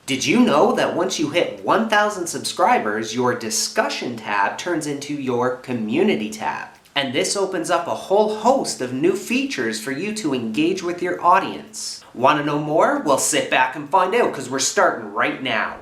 Did you know that once you hit 1,000 subscribers, your discussion tab turns into your community tab? And this opens up a whole host of new features for you to engage with your audience. Want to know more? Well, sit back and find out because we're starting right now.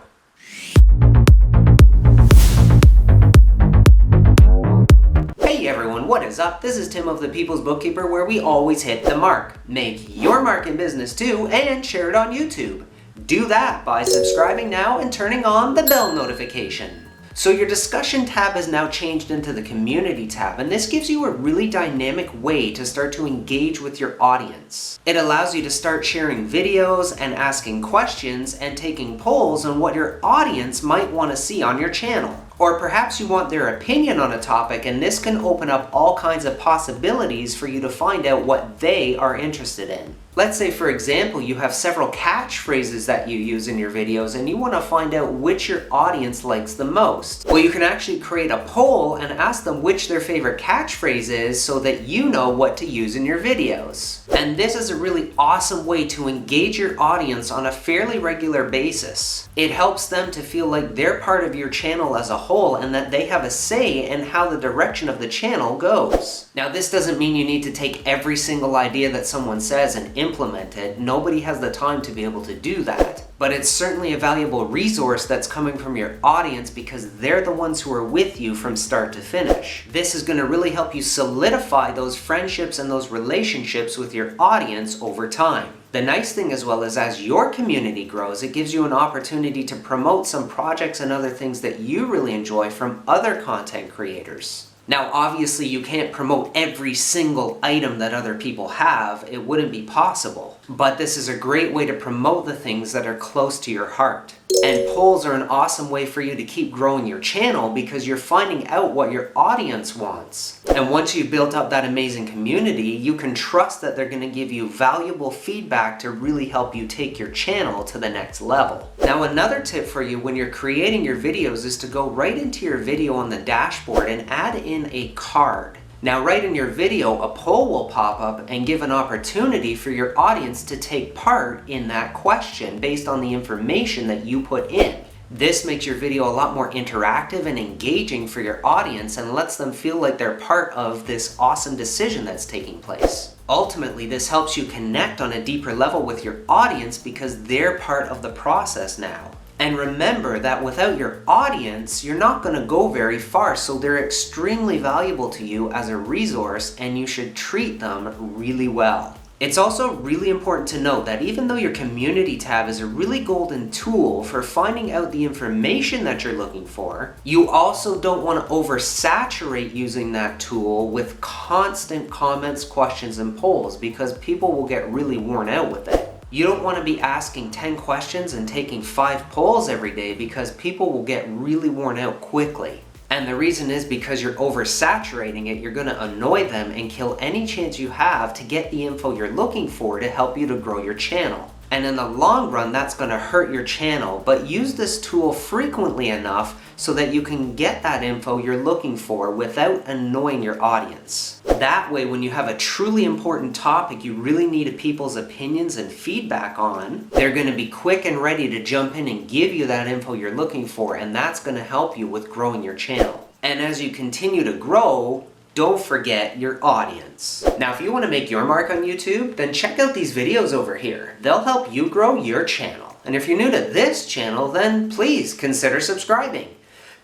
Hey everyone, what is up? This is Tim of the People's Bookkeeper, where we always hit the mark. Make your mark in business too and share it on YouTube. Do that by subscribing now and turning on the bell notification. So your discussion tab is now changed into the community tab, and this gives you a really dynamic way to start to engage with your audience. It allows you to start sharing videos and asking questions and taking polls on what your audience might want to see on your channel. Or perhaps you want their opinion on a topic, and this can open up all kinds of possibilities for you to find out what they are interested in. Let's say, for example, you have several catchphrases that you use in your videos and you want to find out which your audience likes the most. Well, you can actually create a poll and ask them which their favorite catchphrase is so that you know what to use in your videos. And this is a really awesome way to engage your audience on a fairly regular basis. It helps them to feel like they're part of your channel as a whole and that they have a say in how the direction of the channel goes. Now, this doesn't mean you need to take every single idea that someone says and implement it. Nobody has the time to be able to do that. But it's certainly a valuable resource that's coming from your audience because they're the ones who are with you from start to finish. This is going to really help you solidify those friendships and those relationships with your audience over time. The nice thing as well is as your community grows, it gives you an opportunity to promote some projects and other things that you really enjoy from other content creators. Now, obviously, you can't promote every single item that other people have. It wouldn't be possible. But this is a great way to promote the things that are close to your heart. And polls are an awesome way for you to keep growing your channel because you're finding out what your audience wants. And once you've built up that amazing community, you can trust that they're going to give you valuable feedback to really help you take your channel to the next level. Now, another tip for you when you're creating your videos is to go right into your video on the dashboard and add in a card. Now, right in your video, a poll will pop up and give an opportunity for your audience to take part in that question based on the information that you put in. This makes your video a lot more interactive and engaging for your audience and lets them feel like they're part of this awesome decision that's taking place. Ultimately, this helps you connect on a deeper level with your audience because they're part of the process now. And remember that without your audience, you're not going to go very far, so they're extremely valuable to you as a resource and you should treat them really well. It's also really important to note that even though your community tab is a really golden tool for finding out the information that you're looking for, you also don't want to oversaturate using that tool with constant comments, questions, and polls because people will get really worn out with it. You don't want to be asking 10 questions and taking 5 polls every day because people will get really worn out quickly. And the reason is because you're oversaturating it, you're going to annoy them and kill any chance you have to get the info you're looking for to help you to grow your channel. And in the long run, that's going to hurt your channel, but use this tool frequently enough so that you can get that info you're looking for without annoying your audience. That way, when you have a truly important topic you really need people's opinions and feedback on, they're going to be quick and ready to jump in and give you that info you're looking for, and that's going to help you with growing your channel. And as you continue to grow, don't forget your audience. Now, if you want to make your mark on YouTube, then check out these videos over here. They'll help you grow your channel. And if you're new to this channel, then please consider subscribing.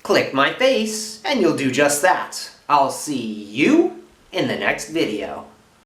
Click my face and you'll do just that. I'll see you in the next video.